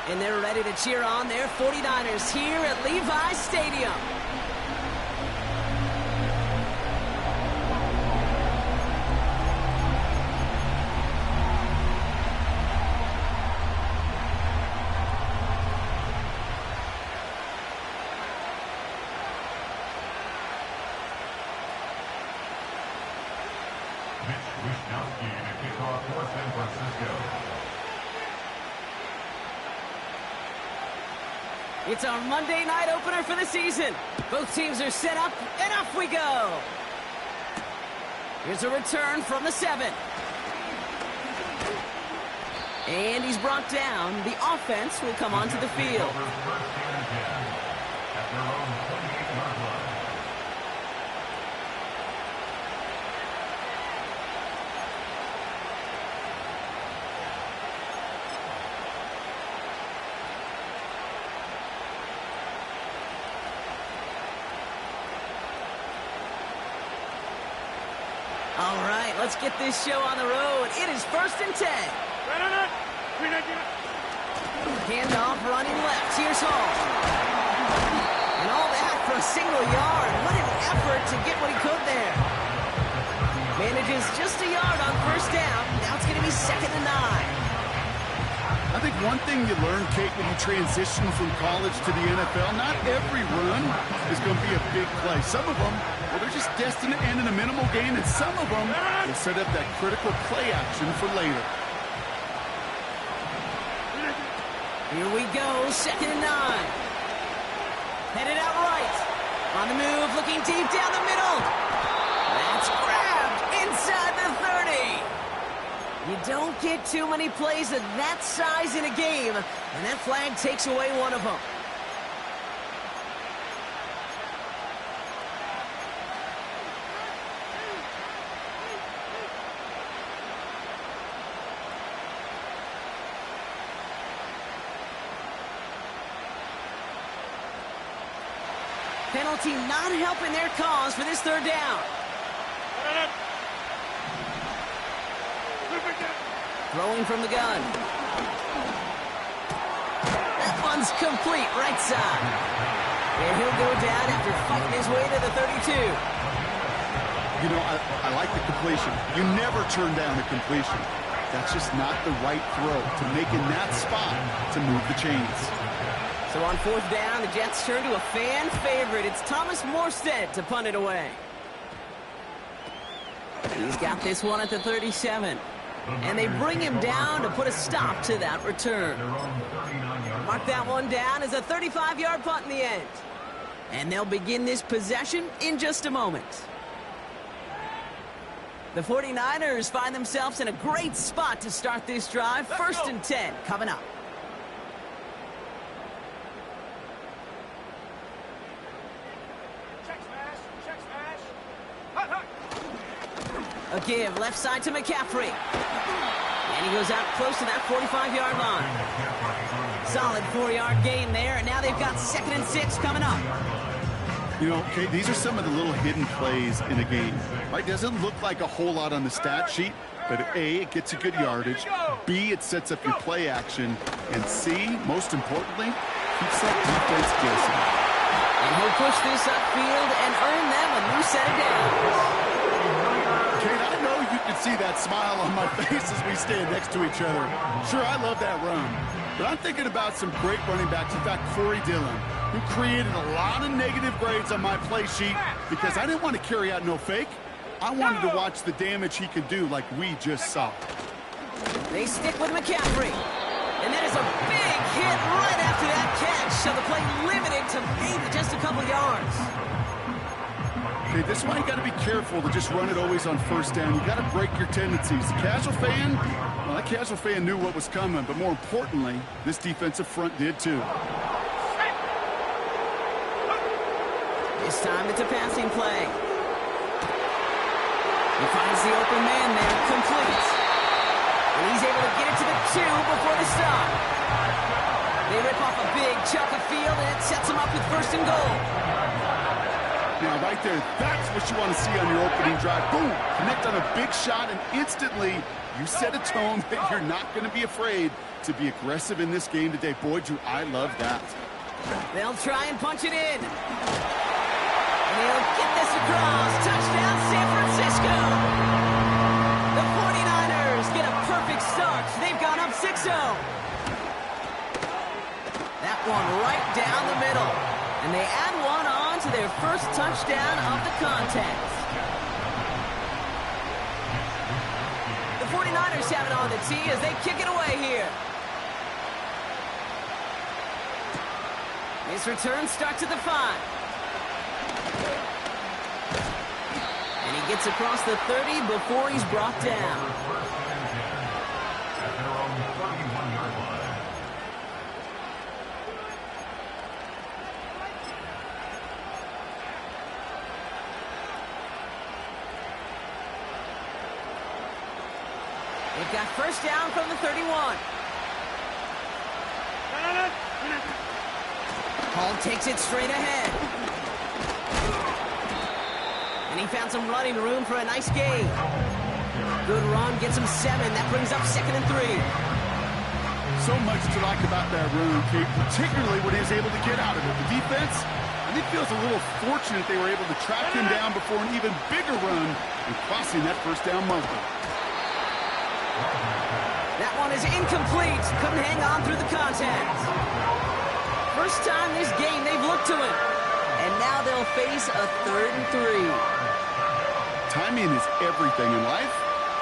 And they're ready to cheer on their 49ers here at Levi's Stadium. It's our Monday night opener for the season. Both teams are set up, and off we go. Here's a return from the 7. And he's brought down. The offense will come onto the field. All right, let's get this show on the road. It is 1st and 10. Handoff running left. Here's Hall. And all that for a single yard. What an effort to get what he could there. Manages just a yard on 1st down. Now it's going to be 2nd and 9. I think one thing you learn, Kate, when you transition from college to the NFL, not every run is going to be a big play. Some of them, well, they're just destined to end in a minimal gain, and some of them will set up that critical play action for later. Here we go, 2nd and 9. Headed out right. On the move, looking deep down the middle. That's grabbed inside the 30. You don't get too many plays of that size in a game, and that flag takes away one of them. Penalty not helping their cause for this 3rd down. Throwing from the gun. That one's complete, right side. And he'll go down after fighting his way to the 32. You know, I like the completion. You never turn down a completion. That's just not the right throw to make in that spot to move the chains. So on 4th down, the Jets turn to a fan favorite. It's Thomas Morstead to punt it away. He's got this one at the 37. And they bring him down to put a stop to that return. Mark that one down as a 35-yard punt in the end. And they'll begin this possession in just a moment. The 49ers find themselves in a great spot to start this drive. 1st and 10 coming up. A give left side to McCaffrey. And he goes out close to that 45-yard line. Solid 4-yard gain there, and now they've got 2nd and 6 coming up. You know, okay, these are some of the little hidden plays in a game. Right? Doesn't look like a whole lot on the stat sheet, but A, it gets you good yardage. B, it sets up your play action. And C, most importantly, keeps that defense guessing. And he'll push this upfield and earn them a new set of downs. Kate, I know you can see that smile on my face as we stand next to each other. Sure, I love that run. But I'm thinking about some great running backs. In fact, Corey Dillon, who created a lot of negative grades on my play sheet because I didn't want to carry out no fake. I wanted to watch the damage he could do like we just saw. They stick with McCaffrey. And that is a big hit right after that catch. So the play limited to maybe just a couple yards. Okay, this is why you got to be careful to just run it always on 1st down. You got to break your tendencies. The casual fan, well, that casual fan knew what was coming, but more importantly, this defensive front did too. This time it's a passing play. He finds the open man there, complete. And he's able to get it to the 2 before the stop. They rip off a big chunk of field, and it sets him up with 1st and goal. Now, right there, that's what you want to see on your opening drive. Boom! Connect on a big shot, and instantly you set a tone that you're not going to be afraid to be aggressive in this game today. Boy, do I love that. They'll try and punch it in. And he'll get this across. Touchdown, San Francisco. The 49ers get a perfect start. They've gone up 6-0. That one right down the middle. And they add one on to their first touchdown of the contest. The 49ers have it on the tee as they kick it away here. His return starts at the 5. And he gets across the 30 before he's brought down. They've got first down from the 31. Hall takes it straight ahead. And he found some running room for a nice gain. Good run, gets him 7. That brings up 2nd and 3. So much to like about that run, Kate, particularly when he was able to get out of it. The defense, I think, feels a little fortunate they were able to track him down before an even bigger run and crossing that first down marker. That one is incomplete. Couldn't hang on through the contact. First time this game they've looked to him. And now they'll face a 3rd and 3. Timing is everything in life,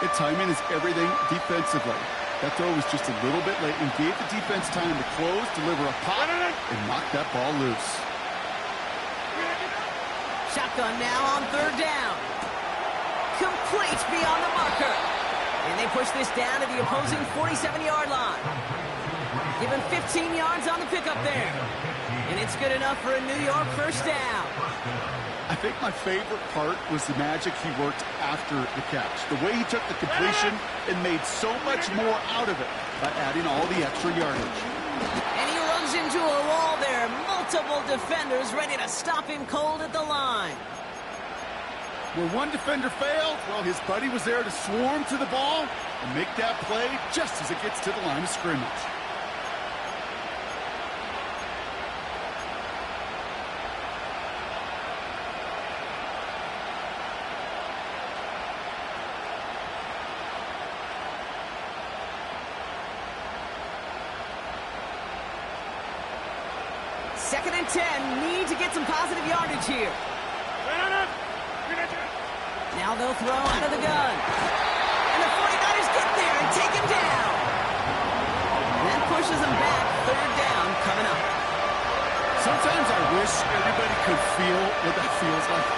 and timing is everything defensively. That throw was just a little bit late and gave the defense time to close, deliver a pop, and knock that ball loose. Shotgun now on 3rd down. Complete beyond the marker. And they push this down to the opposing 47-yard line. Given 15 yards on the pickup there. And it's good enough for a New York first down. I think my favorite part was the magic he worked after the catch. The way he took the completion and made so much more out of it by adding all the extra yardage. And he runs into a wall there. Multiple defenders ready to stop him cold at the line. Where one defender failed, well, his buddy was there to swarm to the ball and make that play just as it gets to the line of scrimmage. Second and 10. Need to get some positive yardage here. Now they'll throw out of the gun. And the 49ers get there and take him down. That pushes them back. 3rd down coming up. Sometimes I wish everybody could feel what that feels like.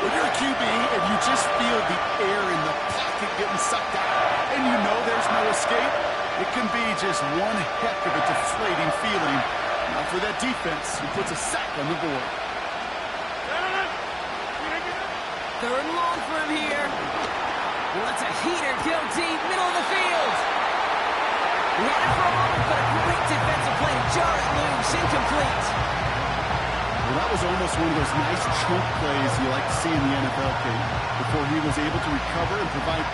When you're a QB and you just feel the air in the pocket getting sucked out and you know there's no escape, it can be just one heck of a deflating feeling. Now for that defense, who puts a sack on the board. 3rd and long for him here. He lets a heater go deep, middle of the field. He had it for a moment, but a great defensive play to jar it loose, incomplete. Well, that was almost one of those nice chunk plays you like to see in the NFL, Kate, before he was able to recover and provide.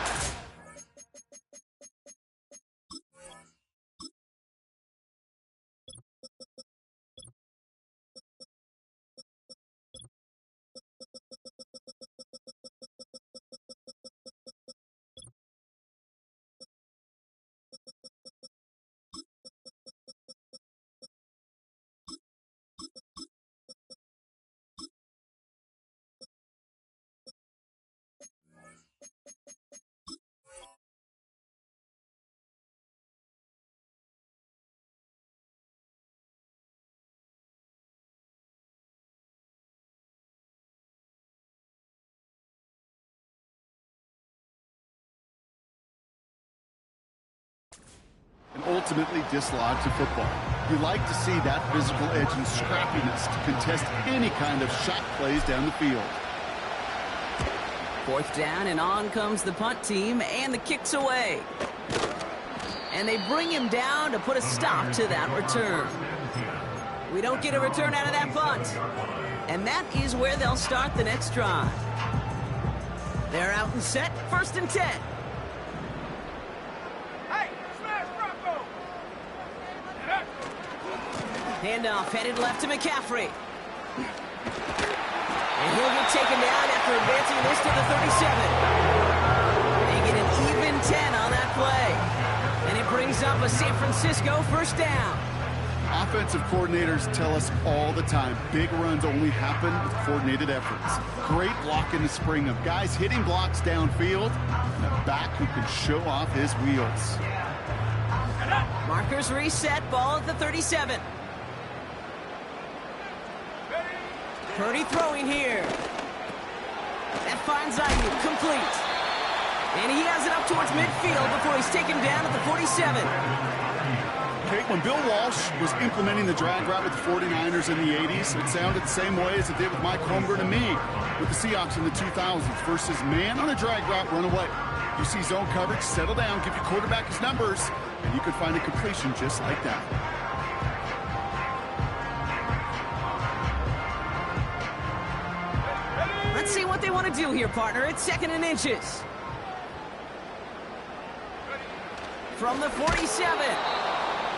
And ultimately dislodged to football. You like to see that physical edge and scrappiness to contest any kind of shot plays down the field. 4th down, and on comes the punt team, and the kick's away. And they bring him down to put a stop to that return. We don't get a return out of that punt. And that is where they'll start the next drive. They're out and set, 1st and 10. Hey, smash Bronco! Handoff headed left to McCaffrey. And he'll get taken down after advancing this to the 37. They get an even 10 on that play. And it brings up a San Francisco 1st down. Offensive coordinators tell us all the time, big runs only happen with coordinated efforts. Great block in the spring of guys hitting blocks downfield, and a back who can show off his wheels. Markers reset, ball at the 37. Purdy throwing here. That finds Ayuk, complete. And he has it up towards midfield before he's taken down at the 47. Okay, when Bill Walsh was implementing the drag route with the 49ers in the 80s, it sounded the same way as it did with Mike Holmgren and me with the Seahawks in the 2000s versus man on a drag route, run away. You see zone coverage, settle down, give your quarterback his numbers, and you could find a completion just like that. Let's see what they want to do here, partner. It's 2nd and inches. From the 47.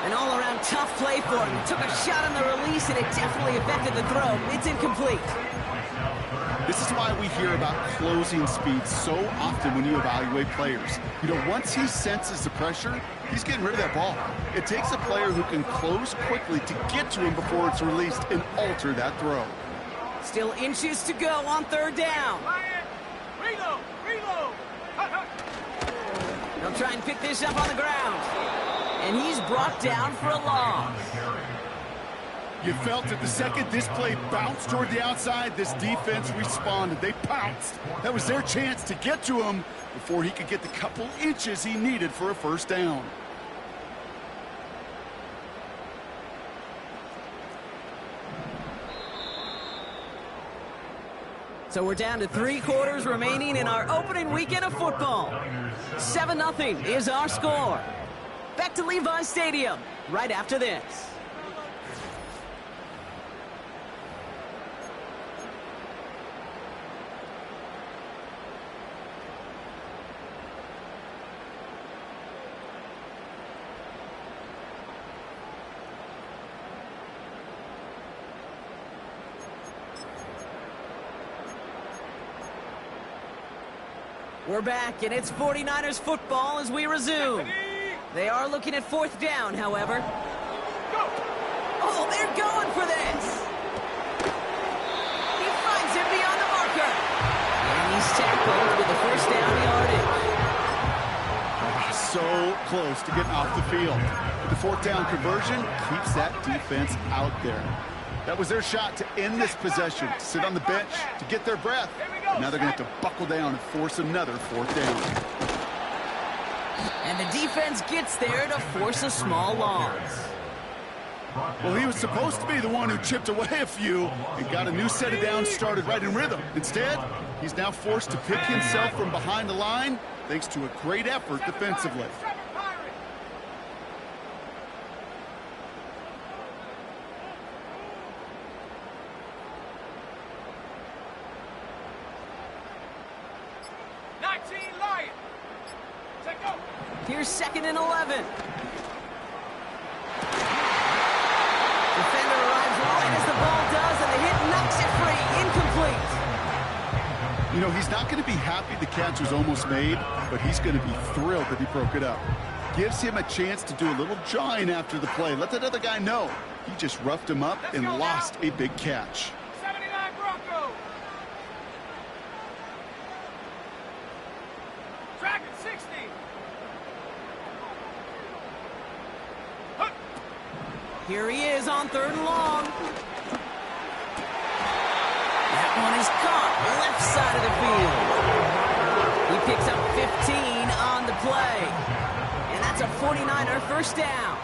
An all-around tough play for him. He took a shot on the release, and it definitely affected the throw. It's incomplete. This is why we hear about closing speed so often when you evaluate players. You know, once he senses the pressure, he's getting rid of that ball. It takes a player who can close quickly to get to him before it's released and alter that throw. Still inches to go on 3rd down. Reload! Reload! They'll try and pick this up on the ground. And he's brought down for a loss. You felt it the second this play bounced toward the outside, this defense responded. They pounced. That was their chance to get to him before he could get the couple inches he needed for a 1st down. So we're down to 3 quarters remaining in our opening weekend of football. 7-0 is our score. Back to Levi's Stadium right after this. We're back, and it's 49ers football as we resume. They are looking at 4th down, however. Oh, they're going for this. He finds him beyond the marker. And he's tackled with the 1st down yardage. So close to getting off the field. The 4th down conversion keeps that defense out there. That was their shot to end this possession, to sit on the bench, to get their breath. And now they're going to have to buckle down and force another 4th down. And the defense gets there to force a small loss. Well, he was supposed to be the one who chipped away a few and got a new set of downs started right in rhythm. Instead, he's now forced to pick himself from behind the line thanks to a great effort defensively. Here's 2nd and 11. Defender arrives right as the ball does, and the hit knocks it free. Incomplete. You know, he's not going to be happy the catch was almost made, but he's going to be thrilled that he broke it up. Gives him a chance to do a little jawing after the play. Let that other guy know. He just roughed him up and lost a big catch. 79 Bronco. Track at 60. Here he is on 3rd and long. That one is caught left side of the field. He picks up 15 on the play. And that's a 49er 1st down.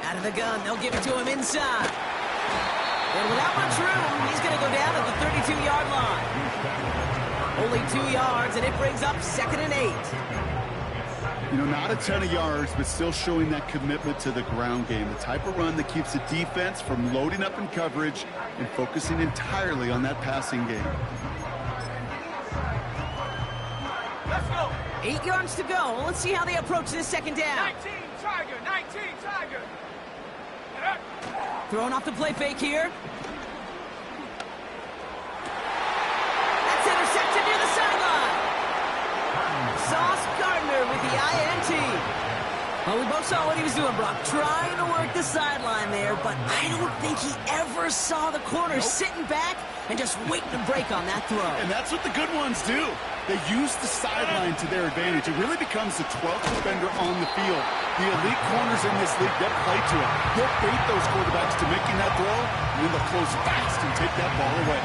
Out of the gun, they'll give it to him inside. And without much room, he's going to go down at the 32-yard line. Only 2 yards, and it brings up 2nd and 8. You know, not a ton of yards, but still showing that commitment to the ground game. The type of run that keeps the defense from loading up in coverage and focusing entirely on that passing game. Let's go. 8 yards to go. Let's see how they approach this second down. 19 Tiger, 19 Tiger. Throwing off the play fake here. That's intercepted near the sideline. Sauce Gardner with the INT. Well, we both saw what he was doing, Brock. Trying to work the sideline there, but I don't think he ever saw the corner sitting back and just waiting to break on that throw. And that's what the good ones do. They use the sideline to their advantage. It really becomes the 12th defender on the field. The elite corners in this league, they'll play to it. They'll bait those quarterbacks to making that throw, and then they'll close fast and take that ball away.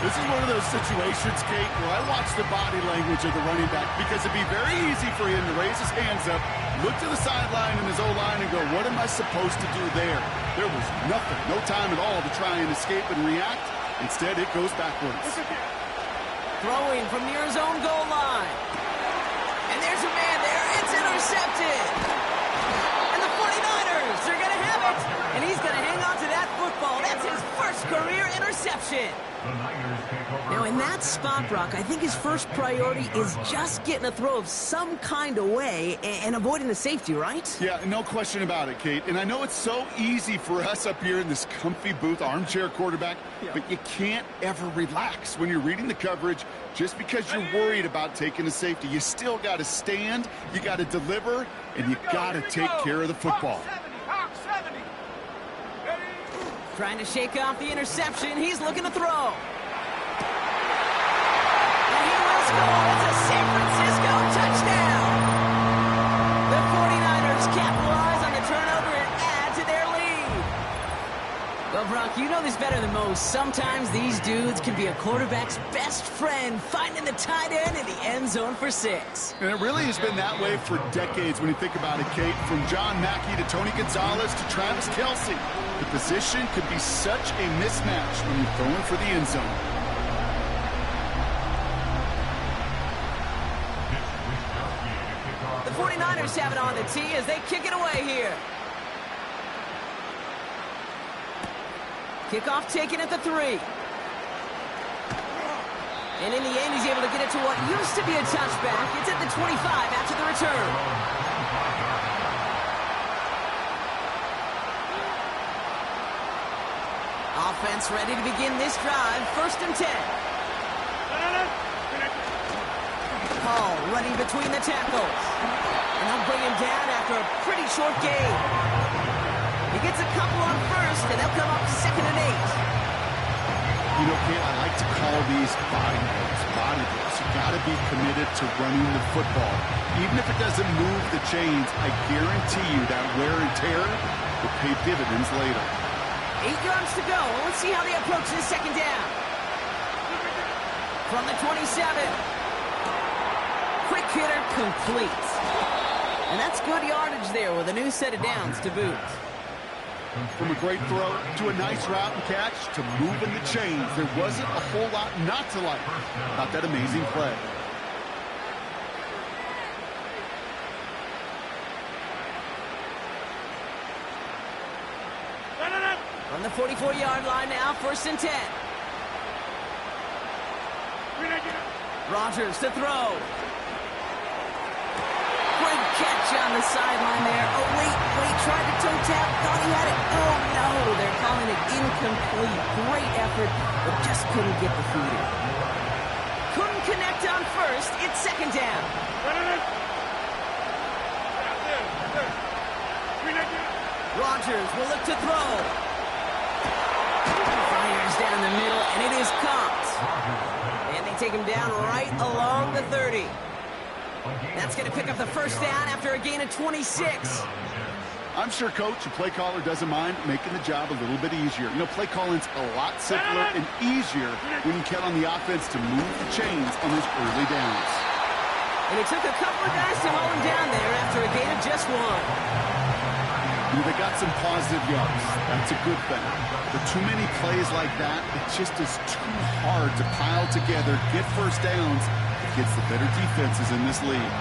This is one of those situations, Kate, where I watch the body language of the running back because it'd be very easy for him to raise his hands up, look to the sideline and his O-line and go, what am I supposed to do there? There was nothing, no time at all to try and escape and react. Instead, it goes backwards. Throwing from near his own goal line. And there's a man there. It's intercepted. And the 49ers are going to have it. And he's going to hang on to that football. That's his first career interception. Now, in that spot, Brock, I think his first priority is just getting a throw of some kind of way and avoiding the safety, right? Yeah, no question about it, Kate. And I know it's so easy for us up here in this comfy booth, armchair quarterback, but you can't ever relax when you're reading the coverage just because you're worried about taking a safety. You still got to stand, you got to deliver, and you got to take care of the football. Hawk 70. Ready? Trying to shake off the interception. He's looking to throw. And he will score. It's a San Francisco touchdown. The 49ers capitalize on the turnover and add to their lead. Well, Brock, you know this better than most. Sometimes these dudes can be a quarterback's best friend, finding the tight end in the end zone for 6. And it really has been that way for decades when you think about it, Kate. From John Mackey to Tony Gonzalez to Travis Kelce. The position could be such a mismatch when you're throwing for the end zone. The 49ers have it on the tee as they kick it away here. Kickoff taken at the 3. And in the end, he's able to get it to what used to be a touchback. It's at the 25 after the return. Offense ready to begin this drive. 1st and 10. Hall running between the tackles. And they'll bring him down after a pretty short gain. He gets a couple on 1st, and they'll come up 2nd and 8. You know, Kate, I like to call these body blows. Body blows. You got to be committed to running the football. Even if it doesn't move the chains, I guarantee you that wear and tear will pay dividends later. 8 yards to go. Let's see how they approach this second down. From the 27. Quick hitter complete. And that's good yardage there with a new set of downs to boot. From a great throw to a nice route and catch to moving the chains, there wasn't a whole lot not to like about that amazing play. From the 44-yard line now, 1st and 10. Rodgers to throw. Great catch on the sideline there. Oh, wait, tried to toe tap, thought he had it. Oh, no, they're calling it incomplete. Great effort, but just couldn't get the feet in. Couldn't connect on 1st. It's 2nd down. Rodgers will look to throw. Fires down the middle, and it is caught. And they take him down right along the 30. That's going to pick up the 1st down after a gain of 26. I'm sure coach and play caller doesn't mind making the job a little bit easier. You know, play calling's a lot simpler and easier when you count on the offense to move the chains on those early downs. And it took a couple of guys to hold him down there after a gain of just 1. You know, they got some positive yards. That's a good thing. But too many plays like that, it just is too hard to pile together, get 1st downs against the better defenses in this league.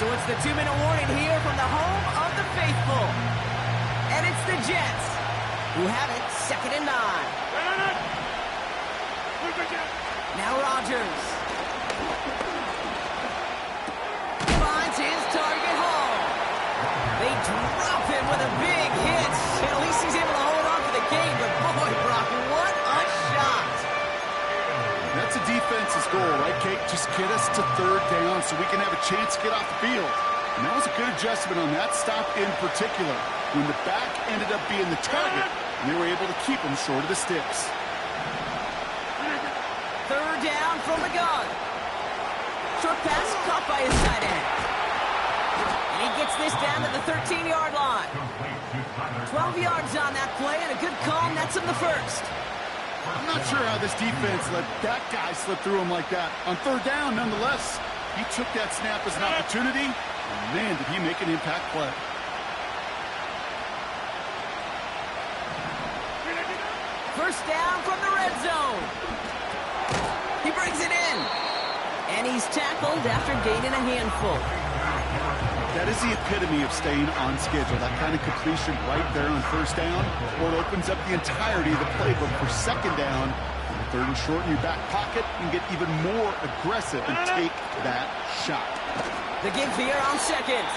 So it's the 2-minute warning here from the home of the faithful. And it's the Jets who have it 2nd and 9. Now Rodgers. Finds his target Hall. They drop him with a big hit. At least he's able to hold on for the game. But boy, Brock, what a shot. That's a defense's goal, right, Kate? Just get us to 3rd down so we can have a chance to get off the field. And that was a good adjustment on that stop in particular, when the back ended up being the target, and they were able to keep him short of the sticks. 3rd down from the gun. Short pass caught by his tight end. And he gets this down to the 13-yard line. 12 yards on that play, and a good call nets him the first. I'm not sure how this defense let that guy slip through him like that. On 3rd down, nonetheless, he took that snap as an opportunity, and man, did he make an impact play. First down from the red zone. He brings it in. And he's tackled after gaining a handful. That is the epitome of staying on schedule. That kind of completion right there on 1st down, or it opens up the entirety of the playbook for 2nd down. 3rd and short in your back pocket, and get even more aggressive and take that shot. The give here on 2nd.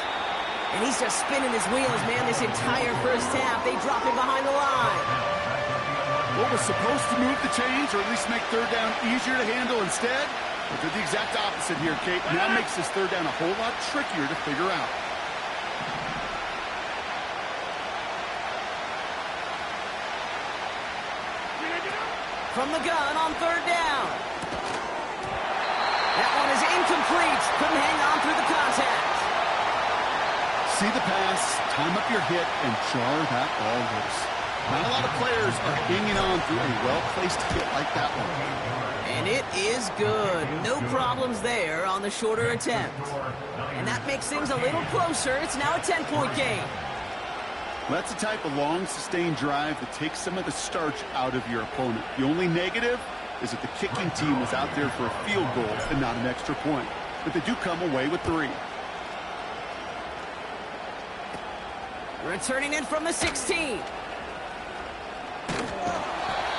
And he's just spinning his wheels, man, this entire first half. They drop him behind the line. What was supposed to move the chains, or at least make 3rd down easier to handle instead? But they're the exact opposite here, Kate. Now makes this 3rd down a whole lot trickier to figure out. From the gun on 3rd down. That one is incomplete. Couldn't hang on through the contact. See the pass, time up your hit, and jar that ball loose. Not a lot of players are hanging on through a well-placed hit like that one. And it is good. No problems there on the shorter attempt. And that makes things a little closer. It's now a 10-point game. That's the type of long, sustained drive that takes some of the starch out of your opponent. The only negative is that the kicking team was out there for a field goal and not an extra point. But they do come away with 3. Returning in from the 16.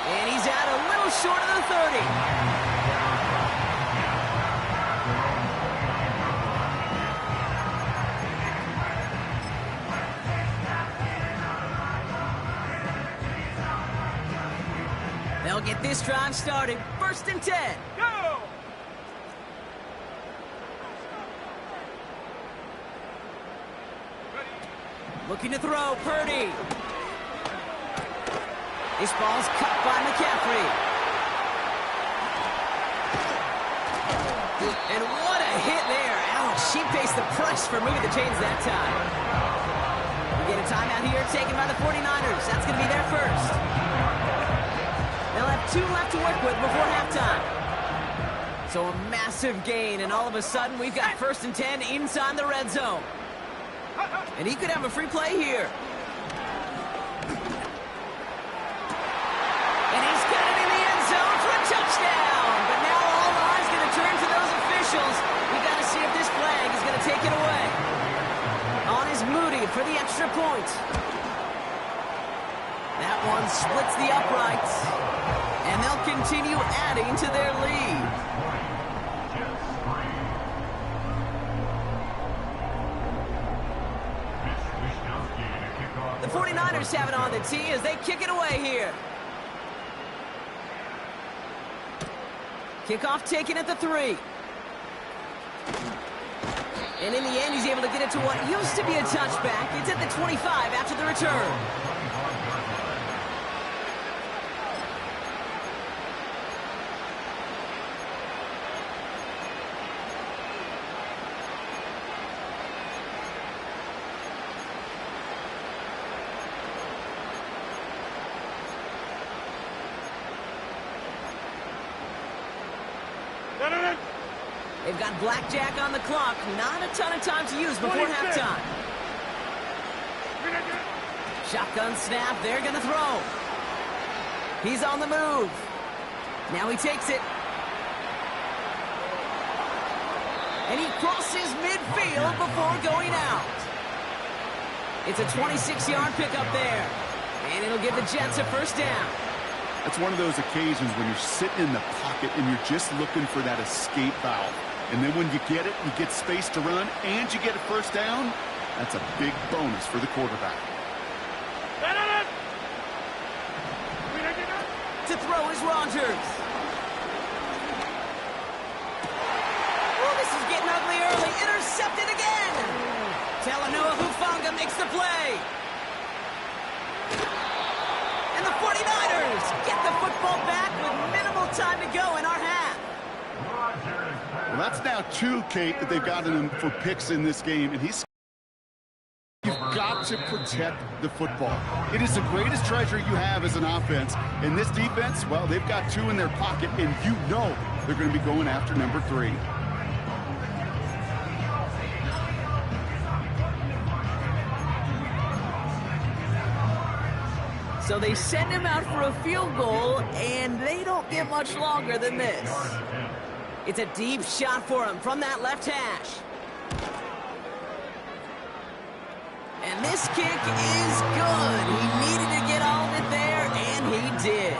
And he's out a little short of the 30. They'll get this drive started. 1st and 10. Go! Looking to throw, Purdy. This ball's cut by McCaffrey. And what a hit there. Ouch, she faced the press for moving the chains that time. We get a timeout here taken by the 49ers. That's going to be their first. They'll have 2 left to work with before halftime. So a massive gain, and all of a sudden we've got 1st and 10 inside the red zone. And he could have a free play here. And he's got it in the end zone for a touchdown. But now all eyes going to turn to those officials. We got to see if this flag is going to take it away. On is Moody for the extra point. That one splits the uprights. And they'll continue adding to their lead. The 49ers have it on the tee as they kick it away here. Kickoff taken at the 3. And in the end, he's able to get it to what used to be a touchback. It's at the 25 after the return. They've got blackjack on the clock. Not a ton of time to use before halftime. Shotgun snap. They're going to throw. He's on the move. Now he takes it. And he crosses midfield before going out. It's a 26-yard pickup there. And it'll give the Jets a first down. It's one of those occasions when you're sitting in the pocket and you're just looking for that escape valve. And then when you get it, you get space to run, and you get a first down. That's a big bonus for the quarterback. To throw is Rodgers. Oh, this is getting ugly early. Intercepted again. Talanoa Hufanga makes the play. And the 49ers get the football back with minimal time to go in our half. Well, that's now 2, Kate, that they've gotten him for picks in this game, and you've got to protect the football. It is the greatest treasure you have as an offense. In this defense, well, they've got 2 in their pocket, and you know they're going to be going after number 3. So they send him out for a field goal, and they don't get much longer than this. It's a deep shot for him from that left hash. And this kick is good. He needed to get all of it there, and he did.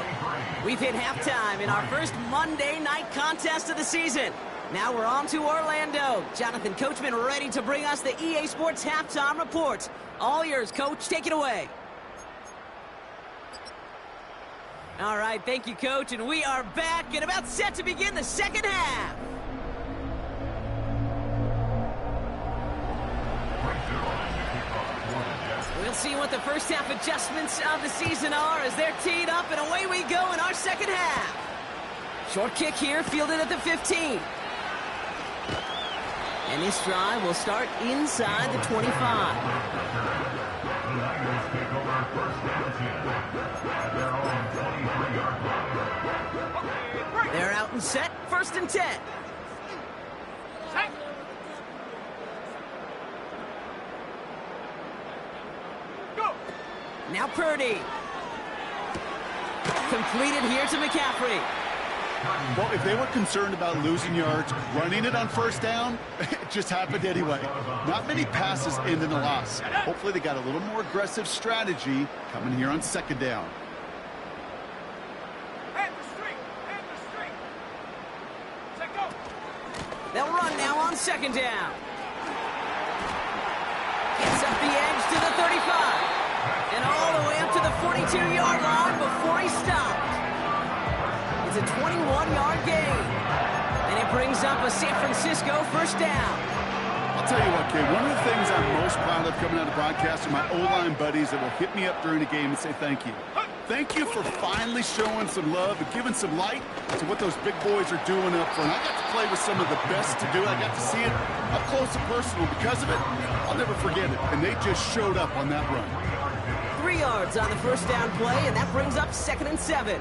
We've hit halftime in our first Monday night contest of the season. Now we're on to Orlando. Jonathan Coachman ready to bring us the EA Sports Halftime Report. All yours, Coach. Take it away. All right, thank you, Coach, and we are back and about set to begin the second half. We'll see what the first half adjustments of the season are as they're teed up, and away we go in our second half. Short kick here, fielded at the 15. And this drive will start inside the 25. They're out and set, 1st and 10. Go. Now Purdy. Completed here to McCaffrey. Well, if they were concerned about losing yards, running it on first down, it just happened anyway. Not many passes end in a loss. Hopefully they got a little more aggressive strategy coming here on second down. Hand the streak. Hand the streak. Set go. They'll run now on second down. Gets up the edge to the 35. And all the way up to the 42-yard line before he stopped. It's a 21-yard gain. And it brings up a San Francisco first down. I'll tell you what, Kay, one of the things I'm most proud of coming out of broadcast are my O-line buddies that will hit me up during the game and say thank you. Thank you for finally showing some love and giving some light to what those big boys are doing up front. I got to play with some of the best to do it. I got to see it up close and personal. Because of it, I'll never forget it. And they just showed up on that run. 3 yards on the first down play, and that brings up 2nd and 7.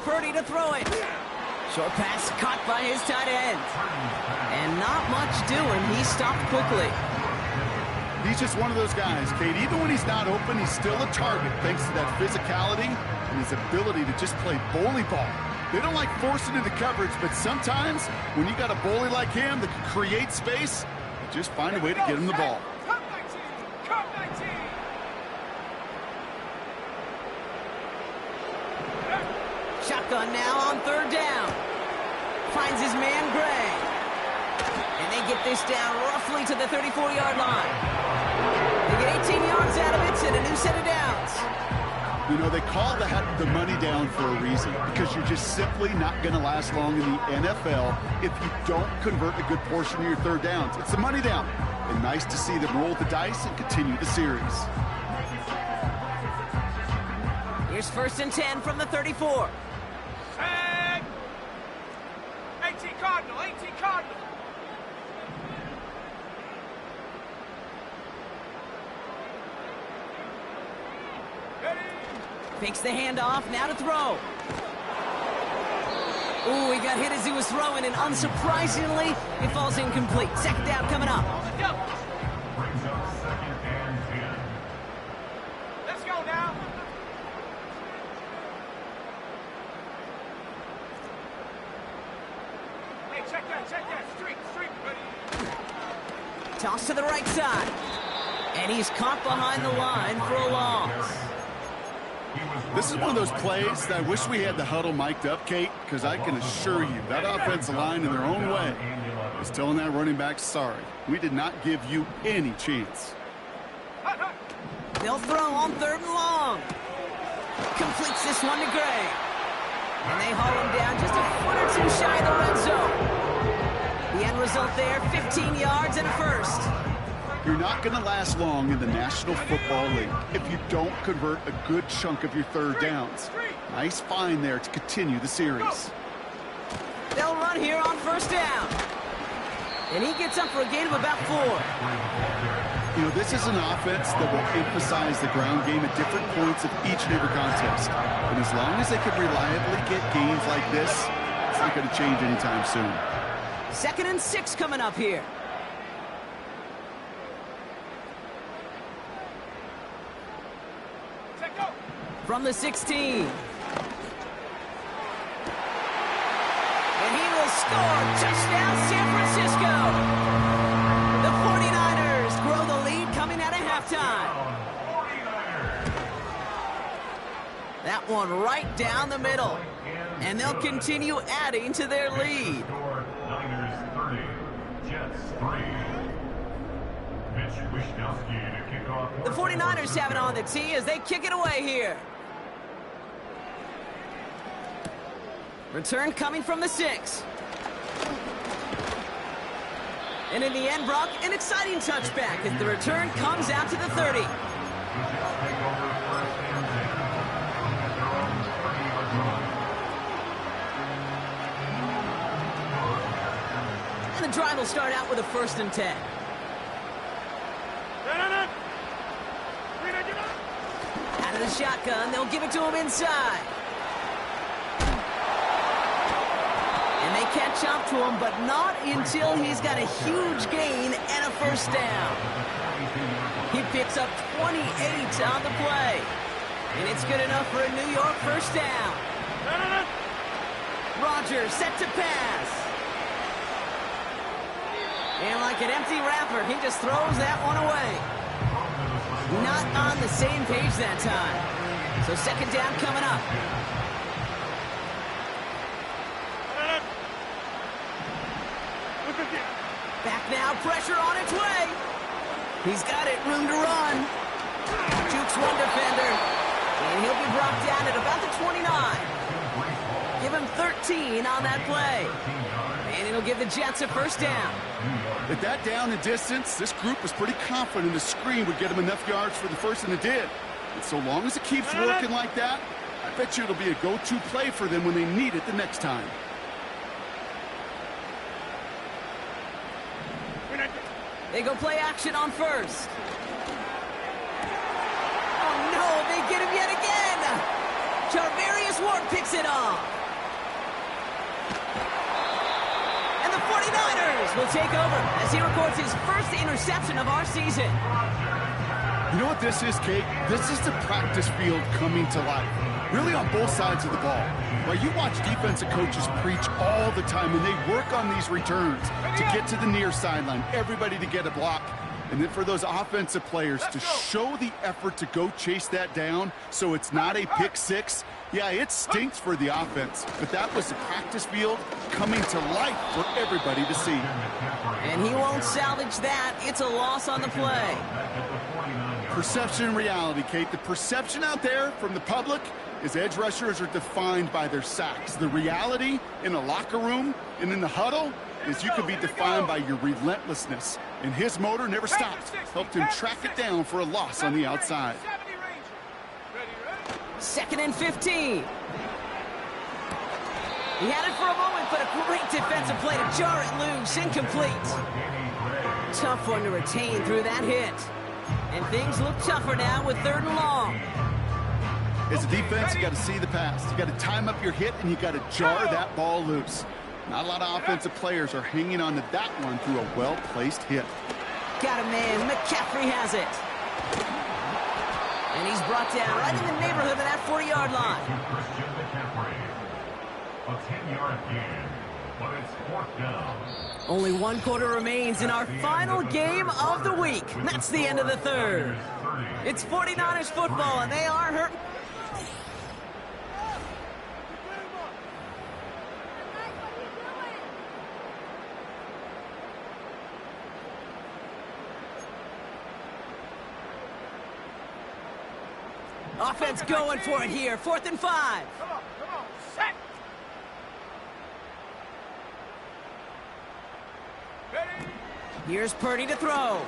Purdy to throw it. Short pass caught by his tight end. And not much doing. He stopped quickly. He's just one of those guys, Kate. Even when he's not open, he's still a target thanks to that physicality and his ability to just play bully ball. They don't like forcing into coverage, but sometimes when you got a bully like him that can create space, you just find a way to get him the ball. Come 19. Come 19. Shotgun now on 3rd down. Finds his man, Gray. And they get this down roughly to the 34-yard line. They get 18 yards out of it and a new set of downs. You know, they call the money down for a reason, because you're just simply not going to last long in the NFL if you don't convert a good portion of your 3rd downs. It's the money down. And nice to see them roll the dice and continue the series. Here's 1st and 10 from the 34. Set. 18 Cardinal. 18 Cardinal. Fakes the handoff, now to throw. Ooh, he got hit as he was throwing, and unsurprisingly, it falls incomplete. 2nd down coming up. Go. Let's go now. Check that. Streak, buddy. Toss to the right side. And he's caught behind the line for a loss. This is one of those plays that I wish we had the huddle mic'd up, Kate, because I can assure you that offensive line in their own way is telling that running back, sorry, we did not give you any chance. They'll throw on 3rd and long. Completes this one to Gray. And they haul him down just a foot or two shy of the red zone. The end result there, 15 yards and a first. You're not going to last long in the National Football League if you don't convert a good chunk of your 3rd downs. Nice find there to continue the series. They'll run here on 1st down. And he gets up for a gain of about 4. You know, this is an offense that will emphasize the ground game at different points of each and every contest. And as long as they can reliably get gains like this, it's not going to change anytime soon. 2nd and 6 coming up here. From the 16. And he will score. Touchdown, San Francisco. The 49ers grow the lead coming out of halftime. That one right down the middle. And they'll continue adding to their lead. Niners 30, Jets 3. Mitch Wishnowsky to kick off. The 49ers have it on the tee as they kick it away here. Return coming from the 6. And in the end, Brock, an exciting touchback as the return comes out to the 30. And the drive will start out with a 1st and 10. Out of the shotgun, they'll give it to him inside. And they catch up to him, but not until he's got a huge gain and a 1st down. He picks up 28 on the play. And it's good enough for a New York 1st down. Rodgers set to pass. And like an empty wrapper, he just throws that one away. Not on the same page that time. So 2nd down coming up. Back now, pressure on its way. He's got it, room to run. Jukes one defender. And he'll be brought down at about the 29. Give him 13 on that play. And it'll give the Jets a 1st down. With that down and distance, this group was pretty confident the screen would get them enough yards for the 1st, and it did. And so long as it keeps working like that, I bet you it'll be a go-to play for them when they need it the next time. They go play action on 1st. Oh, no, they get him yet again. Charvarius Ward picks it off. And the 49ers will take over as he records his 1st interception of our season. You know what this is, Kate? This is the practice field coming to life. Really on both sides of the ball. Well, you watch defensive coaches preach all the time, and they work on these returns to get to the near sideline, everybody to get a block. And then for those offensive players to show the effort to go chase that down so it's not a pick 6, yeah, it stinks for the offense. But that was the practice field coming to life for everybody to see. And he won't salvage that. It's a loss on the play. Perception and reality, Kate. The perception out there from the public is edge rushers are defined by their sacks. The reality in the locker room and in the huddle is you could be defined by your relentlessness. And his motor never stopped. Helped him track it down for a loss on the outside. 2nd and 15. He had it for a moment, but a great defensive play to jar it loose. Incomplete. Tough one to retain through that hit. And things look tougher now with 3rd and long. As a defense, you got to see the pass. You got to time up your hit, and you got to jar that ball loose. Not a lot of offensive players are hanging on to that one through a well-placed hit. Got a man. McCaffrey has it. And he's brought down right in the neighborhood of that 40-yard line. Christian McCaffrey. A 10-yard gain. but it's fourth down. Only one quarter remains in our final game of the week. That's the end of the third. It's 49ers football, and they are hurt. Offense going for it here. 4th and 5. Come on, set. Ready? Here's Purdy to throw.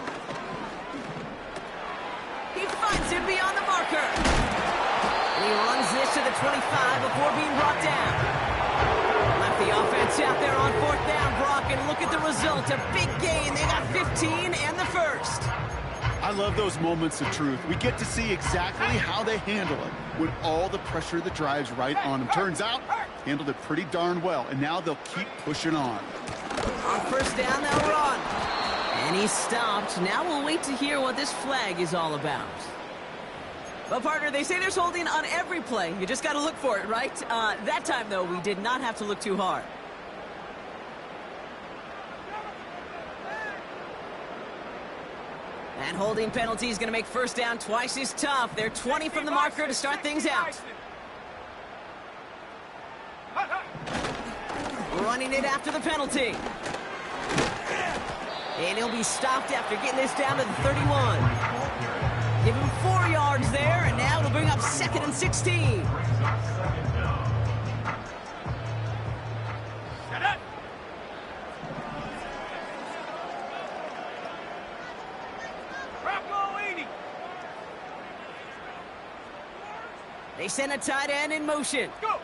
He finds him beyond the marker. And he runs this to the 25 before being brought down. Left the offense out there on 4th down, Brock, and look at the result. A big gain. They got 15 and the first. I love those moments of truth. We get to see exactly how they handle it when all the pressure that drives right on them. Turns out, handled it pretty darn well, and now they'll keep pushing on. On 1st down, they'll run. And he's stopped. Now we'll wait to hear what this flag is all about. Well, partner, they say there's holding on every play. You just got to look for it, right? That time, though, we did not have to look too hard. And holding penalty is going to make 1st down twice as tough. They're 20 from the marker to start things out. Running it after the penalty. And he'll be stopped after getting this down to the 31. Give him 4 yards there, and now it'll bring up 2nd and 16. Set up. Rocco 80. They send a tight end in motion. Go.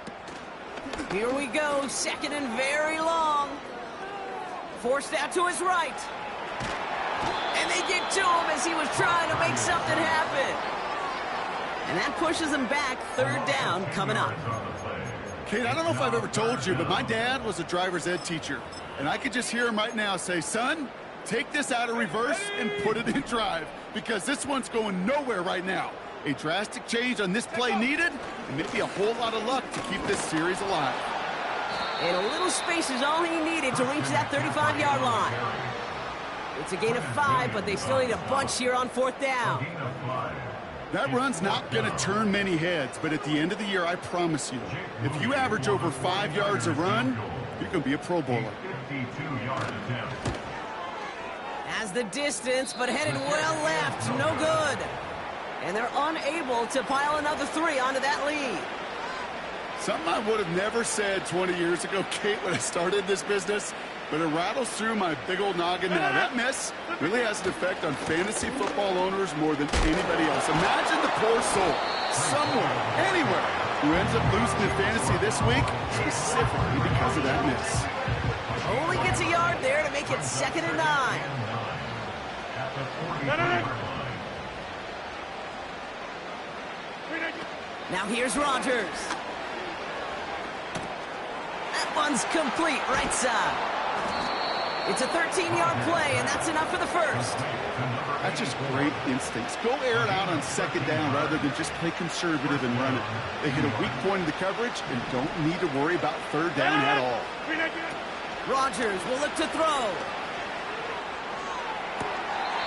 Here we go, 2nd and very long. Forced out to his right. And they get to him as he was trying to make something happen. And that pushes him back. 3rd down coming up. Kate, I don't know if I've ever told you, but my dad was a driver's ed teacher. And I could just hear him right now say, son, take this out of reverse and put it in drive, because this one's going nowhere right now. A drastic change on this play needed, and maybe a whole lot of luck to keep this series alive. And a little space is all he needed to reach that 35-yard line. It's a gain of 5, but they still need a bunch here on 4th down. That run's not going to turn many heads, but at the end of the year, I promise you, if you average over 5 yards a run, you're going to be a Pro Bowler. 52-yard attempt. Has the distance, but headed well left. No good. And they're unable to pile another 3 onto that lead. Something I would have never said 20 years ago, Kate, when I started this business, but it rattles through my big old noggin now. That miss really has an effect on fantasy football owners more than anybody else. Imagine the poor soul, somewhere, anywhere, who ends up losing in fantasy this week specifically because of that miss. Only gets a yard there to make it 2nd and 9. At the 40-yard line. Now here's Rodgers. That one's complete, right side. It's a 13-yard play, and that's enough for the first. That's just great instincts. Go air it out on 2nd down rather than just play conservative and run it. They hit a weak point in the coverage and don't need to worry about 3rd down at all. Rodgers will look to throw.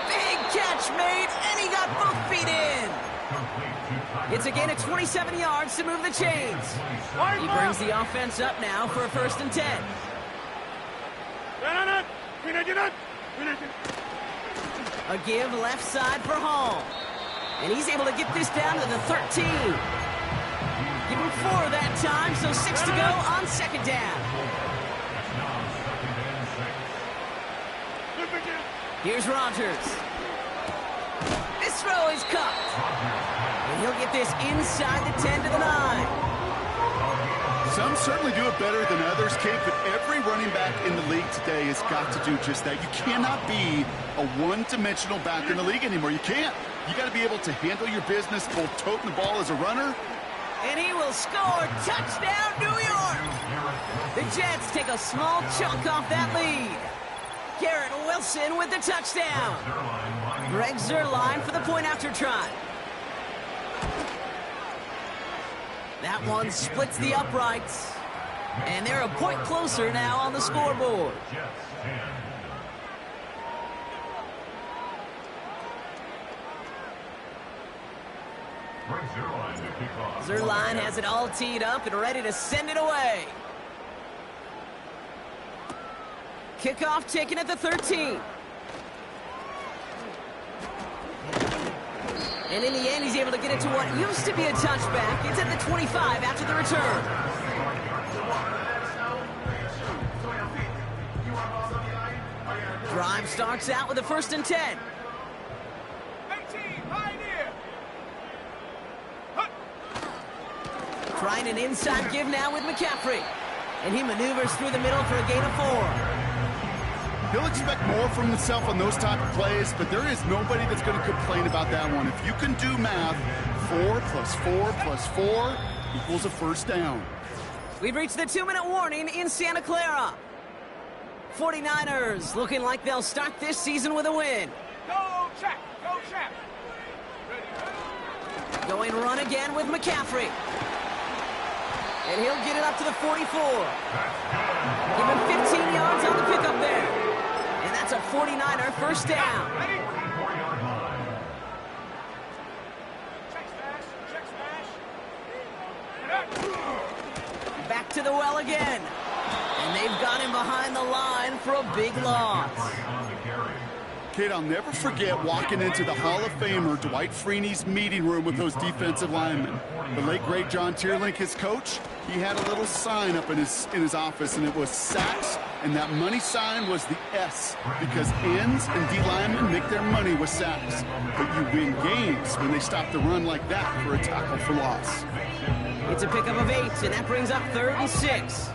Big catch made, and he got both feet in. It's a gain of 27 yards to move the chains. He brings the offense up now for a 1st and 10. A give left side for Hall. And he's able to get this down to the 13. Give him 4 that time, so 6 to go on 2nd down. Here's Rodgers. This throw is cut. And he'll get this inside the 10 to the 9. Some certainly do it better than others, Kate, but every running back in the league today has got to do just that. You cannot be a one-dimensional back in the league anymore. You can't. You got to be able to handle your business, both toting the ball as a runner. And he will score. Touchdown, New York. The Jets take a small chunk off that lead. Garrett Wilson with the touchdown. Greg Zuerlein for the point after try. That one splits the uprights. And they're a point closer now on the scoreboard. Jets 10. Brings Zerline to kick off. Zerline has it all teed up and ready to send it away. Kickoff taken at the 13. And in the end, he's able to get it to what used to be a touchback. It's at the 25 after the return. Drive starts out with a 1st and 10. 18, Pioneer. Trying an inside give now with McCaffrey. And he maneuvers through the middle for a gain of 4. He'll expect more from himself on those type of plays, but there is nobody that's going to complain about that one. If you can do math, 4 + 4 + 4 equals a 1st down. We've reached the 2-minute warning in Santa Clara. 49ers looking like they'll start this season with a win. Go, Jack. Go, Jack. Ready. Going run again with McCaffrey. And he'll get it up to the 44. Give him 15 yards on the pickup there. And that's a 49er 1st down. Ready. 4-yard line. Check smash. Check smash. Back to the well again. And they've got him behind the line for a big loss. On the carry. Kid, I'll never forget walking into the Hall of Famer Dwight Freeney's meeting room with those defensive linemen. The late, great John Tierlink, his coach, he had a little sign up in his office, and it was sacks, and that money sign was the S, because ends and D linemen make their money with sacks. But you win games when they stop the run like that for a tackle for loss. It's a pickup of 8, and that brings up 3rd and 6.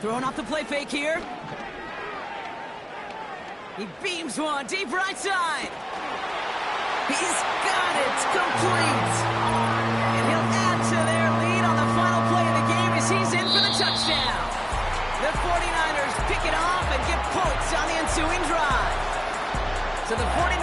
Throwing off the play fake here. He beams one deep right side. He's got it complete. And he'll add to their lead on the final play of the game as he's in for the touchdown. The 49ers pick it off and get points on the ensuing drive. So the 49ers